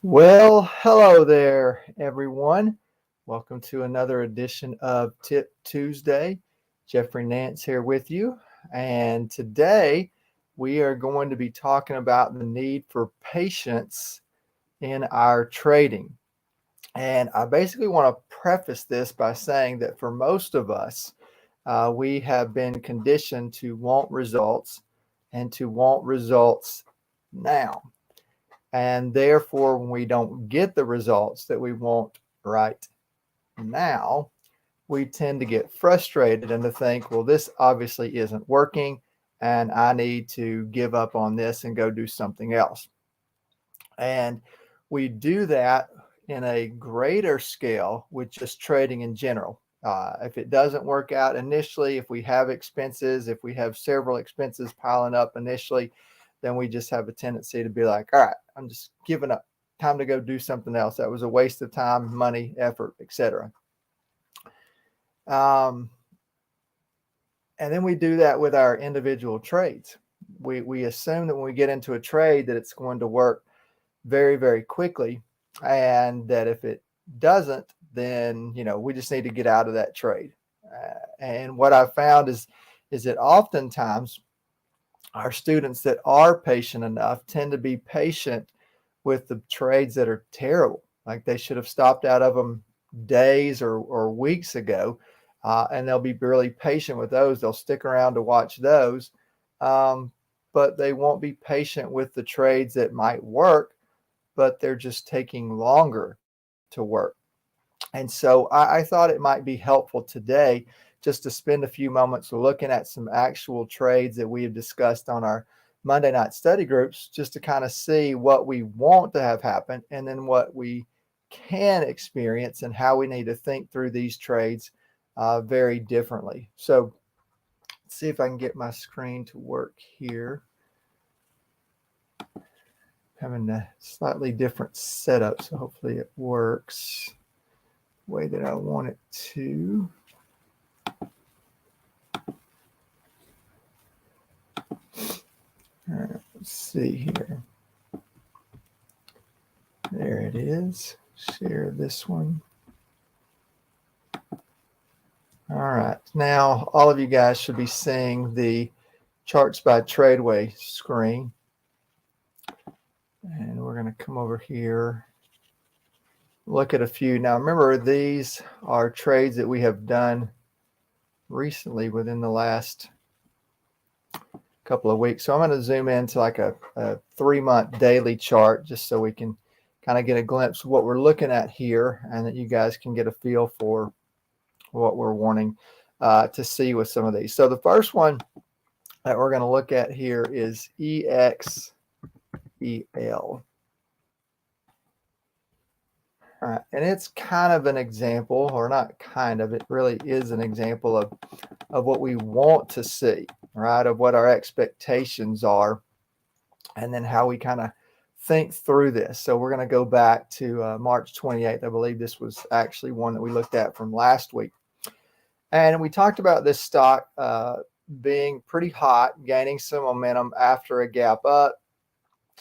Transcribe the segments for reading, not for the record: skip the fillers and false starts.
Well, hello there, everyone. Welcome to another edition of Tip Tuesday. Geoffrey Nance here with you. And today we are going to be talking about the need for patience in our trading. And I basically want to preface this by saying that for most of us, we have been conditioned to want results and to want results now. And therefore, when we don't get the results that we want right now, we tend to get frustrated and to think, well, this obviously isn't working, and I need to give up on this and go do something else. And we do that in a greater scale with just trading in general. If it doesn't work out initially, if we have expenses, if we have several expenses piling up initially, then we just have a tendency to be like, all right, I'm just giving up. Time to go do something else. That was a waste of time, money, effort, etc. Um, and then we do that with our individual trades. We assume that when we get into a trade that it's going to work very, very quickly, and that if it doesn't, then we just need to get out of that trade. And what I found is that oftentimes our students that are patient enough tend to be patient with the trades that are terrible, like they should have stopped out of them days or weeks ago, and they'll be really patient with those. They'll stick around to watch those, um, but they won't be patient with the trades that might work, but they're just taking longer to work. And so I thought it might be helpful today just to spend a few moments looking at some actual trades that we have discussed on our Monday night study groups, just to kind of see what we want to have happen and then what we can experience and how we need to think through these trades very differently. So let's see if I can get my screen to work here. Having a slightly different setup, so hopefully it works the way that I want it to. All right, let's see here. There it is. Share this one. All right. Now, all of you guys should be seeing the charts by Tradeway screen. And we're going to come over here, look at a few. Now, remember, these are trades that we have done recently within the last couple of weeks. So I'm going to zoom into like a 3-month daily chart just so we can kind of get a glimpse of what we're looking at here and that you guys can get a feel for what we're wanting to see with some of these. So the first one that we're going to look at here is EXEL. All right, and it's kind of an example, or not kind of, it really is an example of what we want to see, right? Of what our expectations are, and then how we kind of think through this. So we're going to go back to March 28th. I believe this was actually one that we looked at from last week. And we talked about this stock being pretty hot, gaining some momentum after a gap up,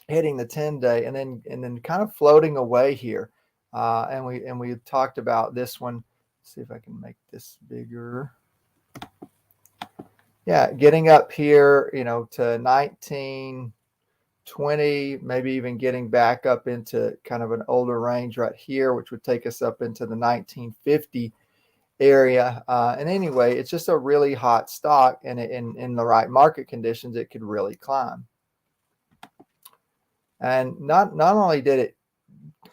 hitting the 10-day, and then kind of floating away here. And we talked about this one. Let's see if I can make this bigger. Yeah, getting up here, to 1920, maybe even getting back up into kind of an older range right here, which would take us up into the 1950 area. And anyway, it's just a really hot stock, and in the right market conditions, it could really climb. And not only did it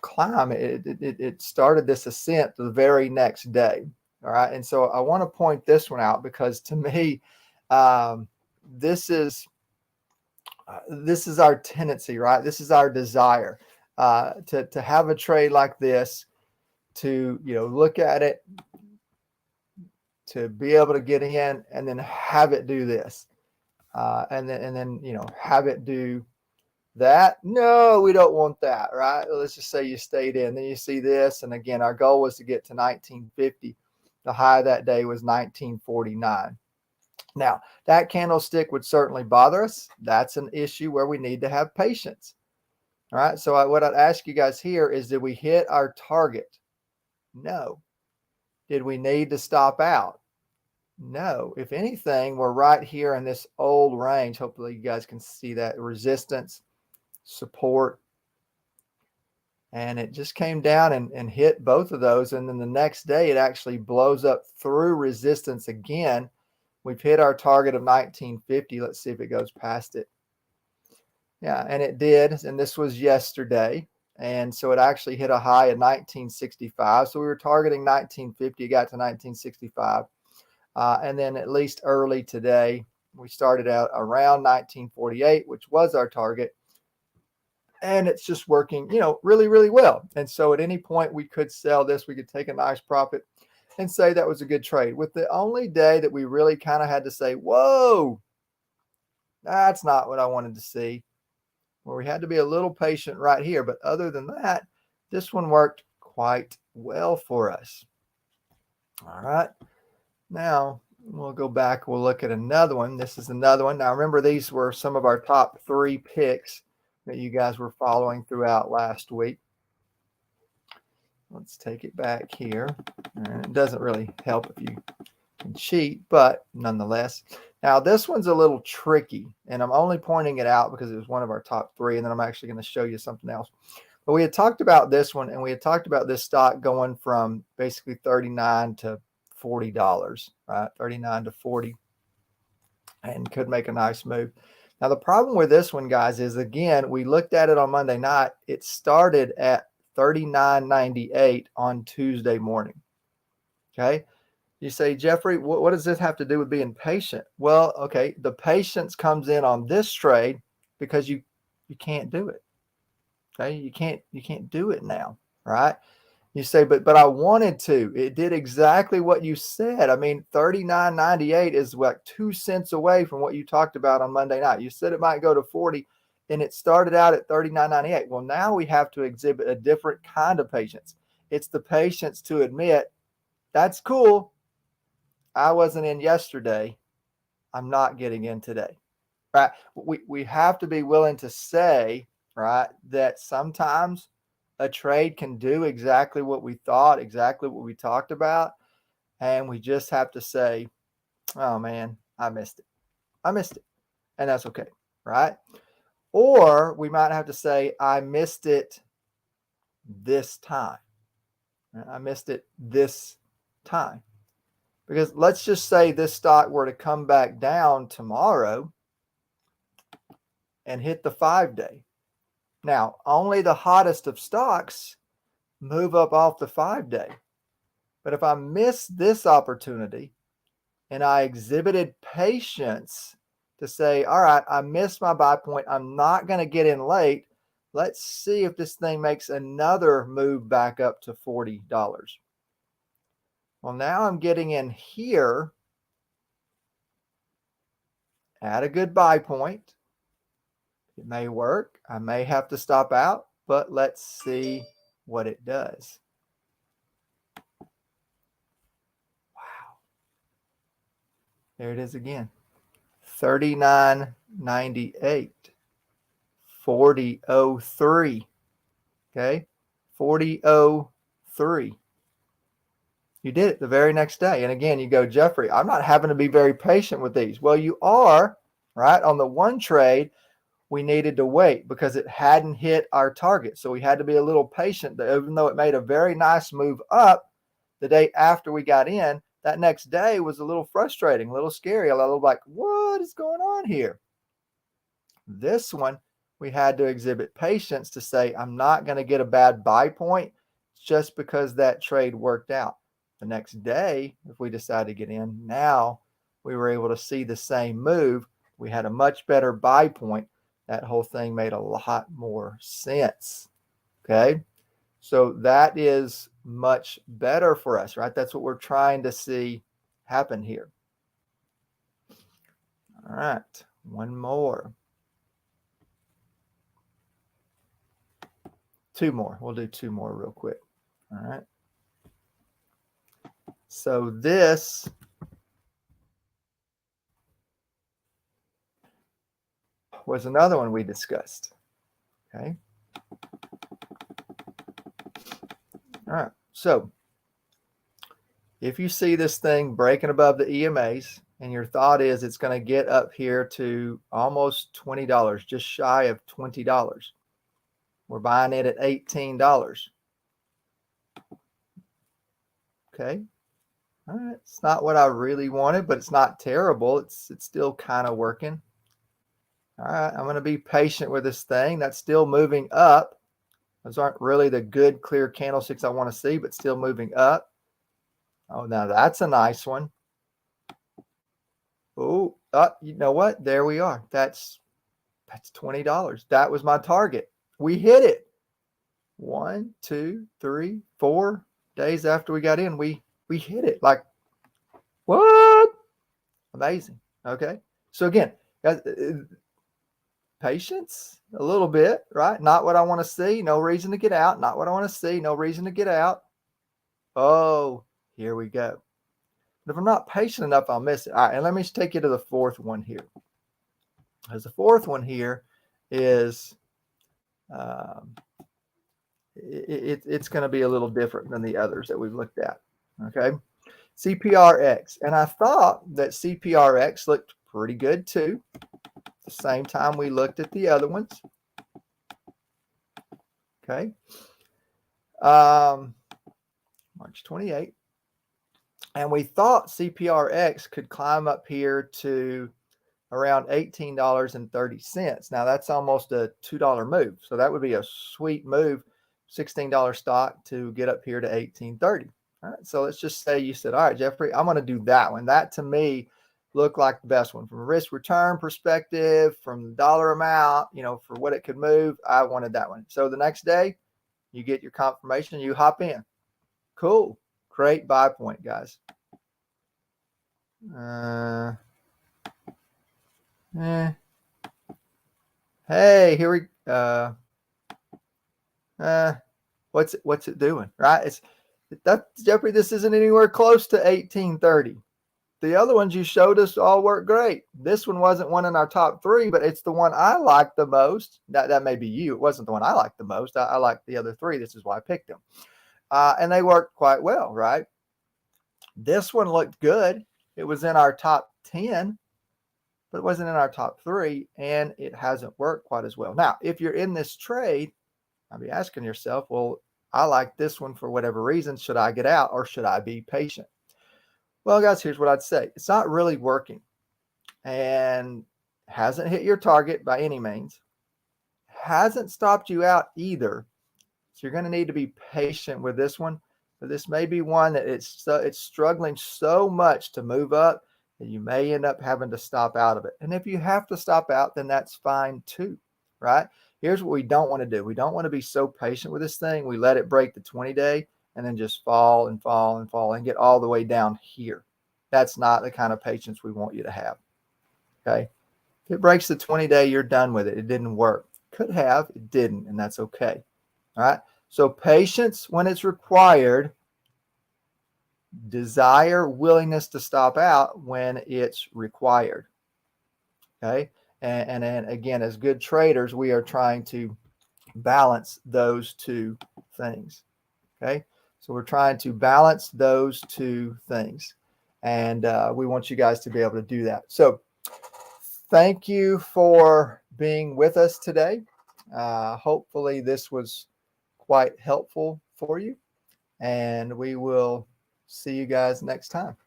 climb, it started this ascent the very next day. All right. And so I want to point this one out because to me, this is our tendency, right? This is our desire to have a trade like this, to look at it, to be able to get in and then have it do this, and then have it do that. No, we don't want that, right? Let's just say you stayed in. Then you see this, and again, our goal was to get to 1950. The high that day was 1949. Now, that candlestick would certainly bother us. That's an issue where we need to have patience. All right. So what I'd ask you guys here is, did we hit our target? No. Did we need to stop out? No. If anything, we're right here in this old range. Hopefully you guys can see that resistance, support, and it just came down and hit both of those. And then the next day it actually blows up through resistance again. We've hit our target of 1950. Let's see if it goes past it. Yeah, and it did. And this was yesterday. And so it actually hit a high of 1965. So we were targeting 1950. It got to 1965. And then at least early today, we started out around 1948, which was our target. And it's just working, really, really well. And so at any point we could sell this, we could take a nice profit and say that was a good trade. With the only day that we really kind of had to say, whoa, that's not what I wanted to see, where we had to be a little patient right here. But other than that, this one worked quite well for us. All right. Now we'll go back. We'll look at another one. This is another one. Now remember, these were some of our top 3 picks that you guys were following throughout last week. Let's take it back here. And it doesn't really help if you can cheat, but nonetheless. Now this one's a little tricky, and I'm only pointing it out because it was one of our top 3, and then I'm actually going to show you something else. But we had talked about this one, and we had talked about this stock going from basically $39 to $40, right? 39 to 40, and could make a nice move. Now the problem with this one, guys, is again, we looked at it on Monday night. It started at $39.98 on Tuesday morning. Okay. You say, Jeffrey, what does this have to do with being patient? Well, okay, the patience comes in on this trade because you can't do it. Okay, you can't do it now, right? You say, but I wanted to. It did exactly what you said. I mean, $39.98 is like 2 cents away from what you talked about on Monday night. You said it might go to 40, and it started out at $39.98. Well, now we have to exhibit a different kind of patience. It's the patience to admit, that's cool. I wasn't in yesterday. I'm not getting in today, right? We have to be willing to say, right, that sometimes a trade can do exactly what we thought, exactly what we talked about. And we just have to say, oh man, I missed it. I missed it. And that's okay, right? Or we might have to say, I missed it this time. I missed it this time. Because let's just say this stock were to come back down tomorrow and hit the 5-day. Now, only the hottest of stocks move up off the 5-day. But if I miss this opportunity and I exhibited patience to say, all right, I missed my buy point, I'm not going to get in late. Let's see if this thing makes another move back up to $40. Well, now I'm getting in here at a good buy point. It may work. I may have to stop out, but let's see what it does. Wow. There it is again. $39.98. 40.03. Okay. 40.03. You did it the very next day. And again, you go, Jeffrey, I'm not having to be very patient with these. Well, you are, right? On the one trade, we needed to wait because it hadn't hit our target. So we had to be a little patient. Even though it made a very nice move up the day after we got in, that next day was a little frustrating, a little scary, a little like, what is going on here? This one, we had to exhibit patience to say, I'm not going to get a bad buy point just because that trade worked out. The next day, if we decide to get in, now we were able to see the same move. We had a much better buy point. That whole thing made a lot more sense. Okay. So that is much better for us, right? That's what we're trying to see happen here. All right. One more. 2 more. We'll do 2 more real quick. All right. So this was another one we discussed. Okay. right. So if you see this thing breaking above the EMAs and your thought is it's going to get up here to almost $20, just shy of $20, we're buying it at $18. Okay. All right. It's not what I really wanted, but it's not terrible. It's still kind of working. All right. I'm going to be patient with this thing. That's still moving up. Those aren't really the good clear candlesticks I want to see, but still moving up. Oh, now that's a nice one. Oh, you know what? There we are. That's $20. That was my target. We hit it. 1, 2, 3, 4 days after we got in, we hit it. Like, what? Amazing. Okay. So again, guys, patience a little bit, right? Not what I want to see. No reason to get out. Not what I want to see. No reason to get out. Oh, here we go. But if I'm not patient enough, I'll miss it. All right. And let me just take you to the fourth one here. Because the fourth one here is it's going to be a little different than the others that we've looked at. Okay. CPRX. And I thought that CPRX looked pretty good too. At the same time we looked at the other ones. Okay. March 28th. And we thought CPRX could climb up here to around $18.30. Now that's almost a $2 move. So that would be a sweet move, $16 stock to get up here to $18.30. All right. So let's just say you said, all right, Geoffrey, I'm going to do that one. That to me looked like the best one from a risk return perspective, from the dollar amount, for what it could move. I wanted that one. So the next day you get your confirmation, you hop in. Cool. Great buy point, guys. Hey, here we what's it doing? Right? Jeffrey, this isn't anywhere close to 1830. The other ones you showed us all work great. This one wasn't one in our top 3, but it's the one I liked the most. That may be you. It wasn't the one I liked the most. I liked the other 3. This is why I picked them. And they worked quite well, right? This one looked good. It was in our top 10, but it wasn't in our top 3, and it hasn't worked quite as well. Now, if you're in this trade, I'll be asking yourself, well, I like this one for whatever reason. Should I get out or should I be patient? Well, guys, here's what I'd say. It's not really working and hasn't hit your target by any means. Hasn't stopped you out either. So you're going to need to be patient with this one. But this may be one that it's struggling so much to move up that you may end up having to stop out of it. And if you have to stop out, then that's fine too, right? Here's what we don't want to do. We don't want to be so patient with this thing. We let it break the 20-day and then just fall and fall and fall and get all the way down here. That's not the kind of patience we want you to have. Okay. If it breaks the 20-day, you're done with it. It didn't work. Could have, it didn't, and that's okay. All right. So patience when it's required, desire, willingness to stop out when it's required. Okay. And then again, as good traders, we are trying to balance those two things. Okay. So we're trying to balance those two things. And we want you guys to be able to do that. So thank you for being with us today. Hopefully this was quite helpful for you. And we will see you guys next time.